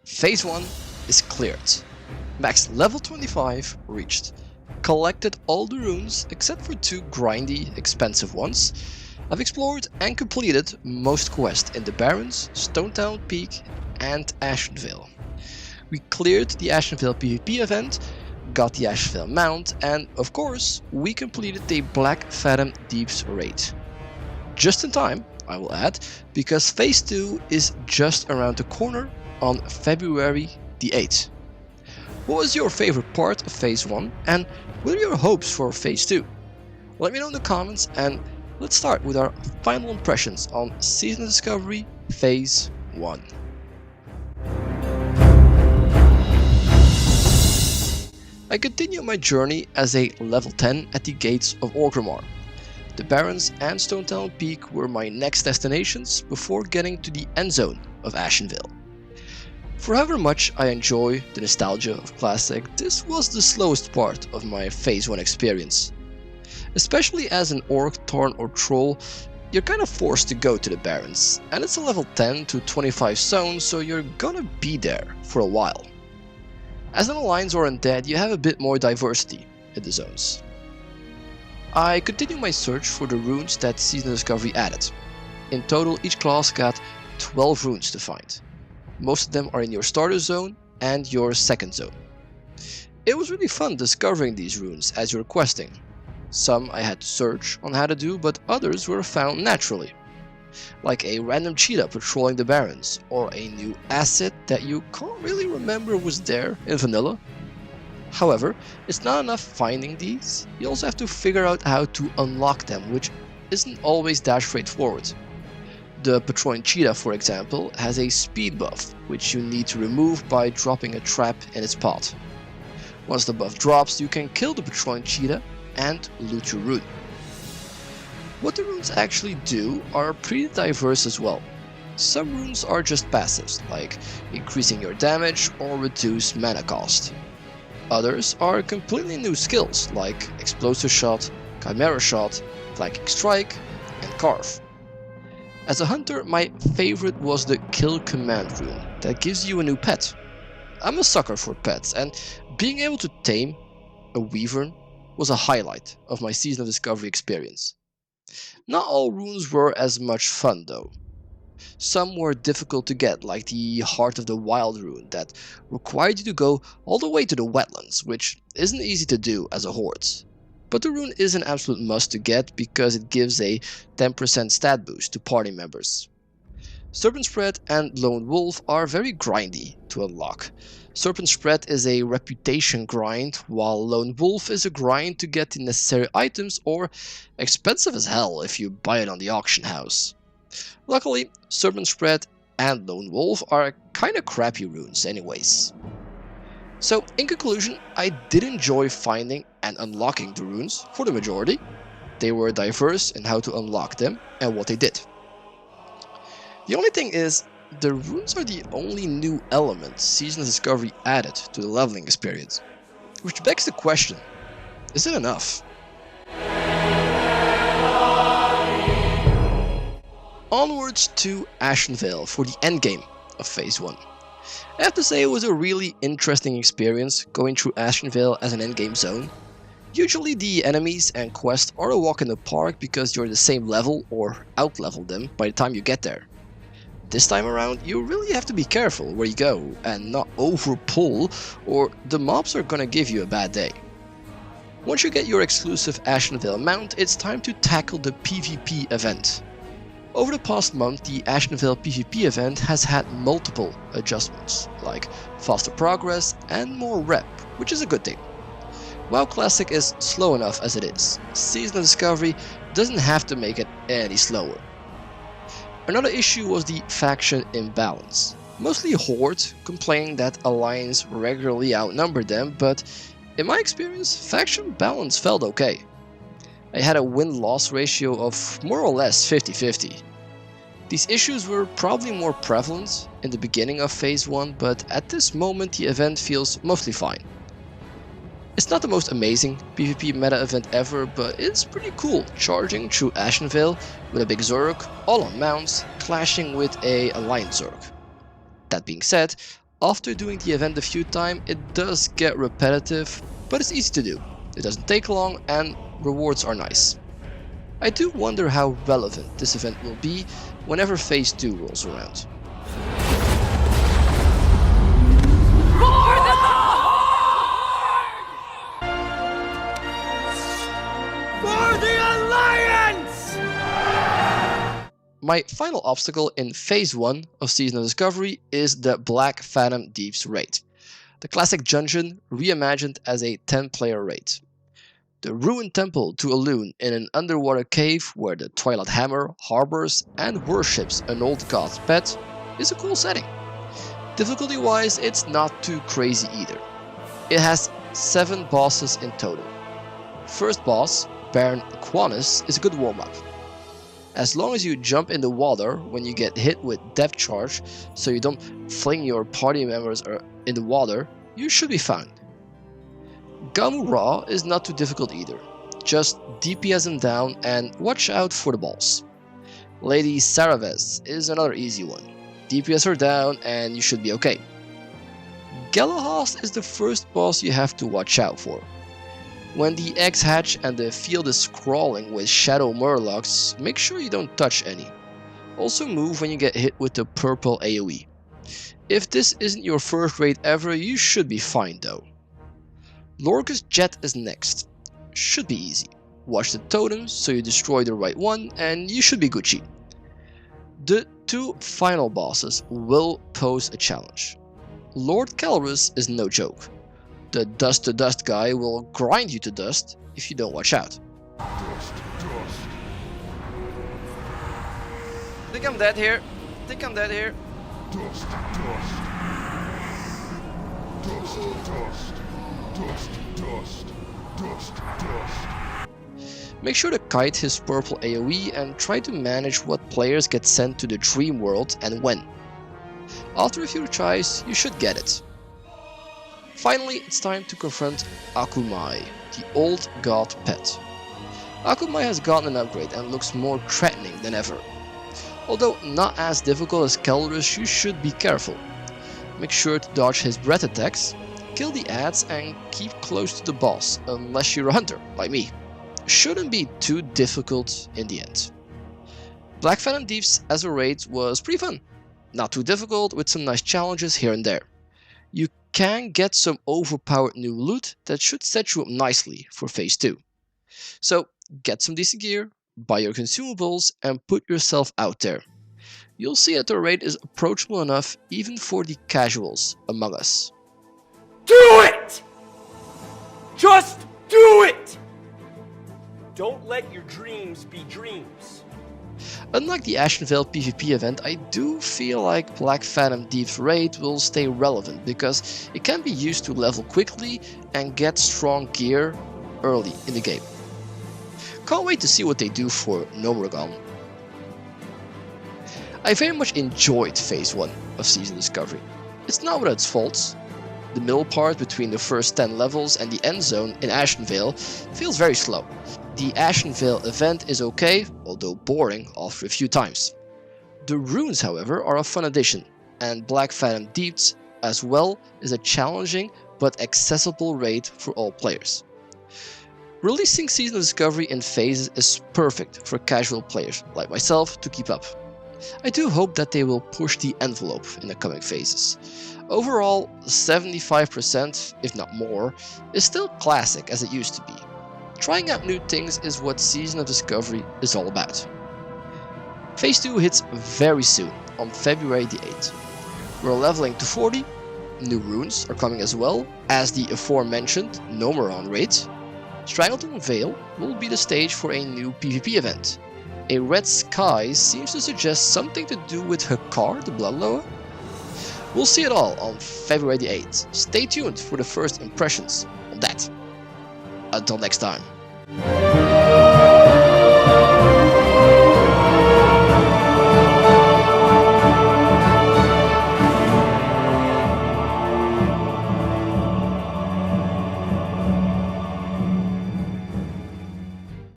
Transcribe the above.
Phase 1 is cleared. Max level 25 reached. Collected all the runes except for 2 grindy, expensive ones. I've explored and completed most quests in the Barrens, Stonetown Peak and Ashenvale. We cleared the Ashenvale PvP event, got the Ashenvale mount, and of course we completed the Blackfathom Deeps raid. Just in time, I will add, because Phase 2 is just around the corner on February the 8th. What was your favorite part of Phase 1 and what are your hopes for Phase 2? Let me know in the comments, and let's start with our final impressions on Season of Discovery Phase 1. I continue my journey as a level 10 at the gates of Orgrimmar. The Barrens and Stonetown Peak were my next destinations before getting to the end zone of Ashenvale. For however much I enjoy the nostalgia of Classic, this was the slowest part of my Phase 1 experience. Especially as an Orc, Tauren or Troll, you're kinda forced to go to the Barrens, and it's a level 10 to 25 zone, so you're gonna be there for a while. As an Alliance or Undead, you have a bit more diversity in the zones. I continue my search for the runes that Season of Discovery added. In total, each class got 12 runes to find. Most of them are in your starter zone and your second zone. It was really fun discovering these runes as you're questing. Some I had to search on how to do, but others were found naturally. Like a random cheetah patrolling the Barrens, or a new asset that you can't really remember was there in vanilla. However, it's not enough finding these, you also have to figure out how to unlock them, which isn't always that straightforward. The patrolling cheetah, for example, has a speed buff, which you need to remove by dropping a trap in its path. Once the buff drops, you can kill the patrolling cheetah and loot your rune. What the runes actually do are pretty diverse as well. Some runes are just passives, like increasing your damage or reduce mana cost. Others are completely new skills, like Explosive Shot, Chimera Shot, Flanking Strike, and Carve. As a hunter, my favorite was the Kill Command rune that gives you a new pet. I'm a sucker for pets, and being able to tame a wyvern was a highlight of my Season of Discovery experience. Not all runes were as much fun though. Some were difficult to get, like the Heart of the Wild rune that required you to go all the way to the wetlands, which isn't easy to do as a horde. But the rune is an absolute must to get because it gives a 10% stat boost to party members. Serpent Spread and Lone Wolf are very grindy to unlock. Serpent Spread is a reputation grind, while Lone Wolf is a grind to get the necessary items, or expensive as hell if you buy it on the auction house. Luckily, Serpent Spread and Lone Wolf are kinda crappy runes anyways. So in conclusion, I did enjoy finding and unlocking the runes for the majority. They were diverse in how to unlock them and what they did. The only thing is, the runes are the only new element Season of Discovery added to the leveling experience. Which begs the question, is it enough? Onwards to Ashenvale for the endgame of Phase 1. I have to say it was a really interesting experience going through Ashenvale as an endgame zone. Usually the enemies and quests are a walk in the park because you're the same level or out-level them by the time you get there. This time around, you really have to be careful where you go and not overpull, or the mobs are gonna give you a bad day. Once you get your exclusive Ashenvale mount, it's time to tackle the PvP event. Over the past month, the Ashenvale PvP event has had multiple adjustments, like faster progress and more rep, which is a good thing. While Classic is slow enough as it is, Season of Discovery doesn't have to make it any slower. Another issue was the faction imbalance. Mostly Horde complaining that Alliance regularly outnumbered them, but in my experience, faction balance felt okay. I had a win-loss ratio of more or less 50-50. These issues were probably more prevalent in the beginning of Phase 1, but at this moment the event feels mostly fine. It's not the most amazing PvP meta event ever, but it's pretty cool charging through Ashenvale with a big Zerg, all on mounts, clashing with a Alliance Zerg. That being said, After doing the event a few times, it does get repetitive, but it's easy to do. It doesn't take long and rewards are nice. I do wonder how relevant this event will be whenever Phase 2 rolls around. For the Alliance! My final obstacle in Phase 1 of Season of Discovery is the Blackfathom Deeps raid, the classic dungeon reimagined as a 10-player raid. The ruined temple to Elune in an underwater cave where the Twilight Hammer harbors and worships an old god's pet is a cool setting. Difficulty wise, it's not too crazy either. It has 7 bosses in total. First boss, Baron Aquanus, is a good warm-up. As long as you jump in the water when you get hit with depth charge, so you don't fling your party members in the water, you should be fine. Gamu Ra is not too difficult either, just DPS him down and watch out for the balls. Lady Saraves is another easy one, DPS her down and you should be okay. Galahast is the first boss you have to watch out for. When the eggs hatch and the field is crawling with shadow murlocs, make sure you don't touch any. Also move when you get hit with the purple AoE. If this isn't your first raid ever, you should be fine though. Lorca's Jet is next. Should be easy. Watch the totems so you destroy the right one and you should be Gucci. The 2 final bosses will pose a challenge. Lord Calrus is no joke. The dust to dust guy will grind you to dust if you don't watch out. Dust. Think I'm dead here. Dust. Make sure to kite his purple AoE and try to manage what players get sent to the dream world and when. After a few tries, you should get it. Finally, it's time to confront Akumai, the old god pet. Akumai has gotten an upgrade and looks more threatening than ever. Although not as difficult as Calrus, you should be careful. Make sure to dodge his breath attacks, kill the ads and keep close to the boss, unless you're a hunter, like me. Shouldn't be too difficult in the end. Blackfathom Deeps as a raid was pretty fun. Not too difficult, with some nice challenges here and there. You can get some overpowered new loot that should set you up nicely for Phase 2. So get some decent gear, buy your consumables and put yourself out there. You'll see that the raid is approachable enough even for the casuals among us. Do it! Just do it! Don't let your dreams be dreams. Unlike the Ashenvale PvP event, I do feel like Blackfathom Deeps raid will stay relevant because it can be used to level quickly and get strong gear early in the game. Can't wait to see what they do for Gnomeregan. I very much enjoyed Phase 1 of Season Discovery. It's not without its faults. The middle part between the first 10 levels and the end zone in Ashenvale feels very slow. The Ashenvale event is okay, although boring after a few times. The runes, however, are a fun addition, and Blackfathom Deeps as well is a challenging but accessible raid for all players. Releasing Season of Discovery in phases is perfect for casual players like myself to keep up. I do hope that they will push the envelope in the coming phases. Overall, 75%, if not more, is still classic as it used to be. Trying out new things is what Season of Discovery is all about. Phase 2 hits very soon, on February the 8th. We're leveling to 40, new runes are coming as well, as the aforementioned Gnomeregan raid. Strangleton Vale will be the stage for a new PvP event. A red sky seems to suggest something to do with Hakar, the Bloodlower. We'll see it all on February the 8th. Stay tuned for the first impressions on that. Until next time.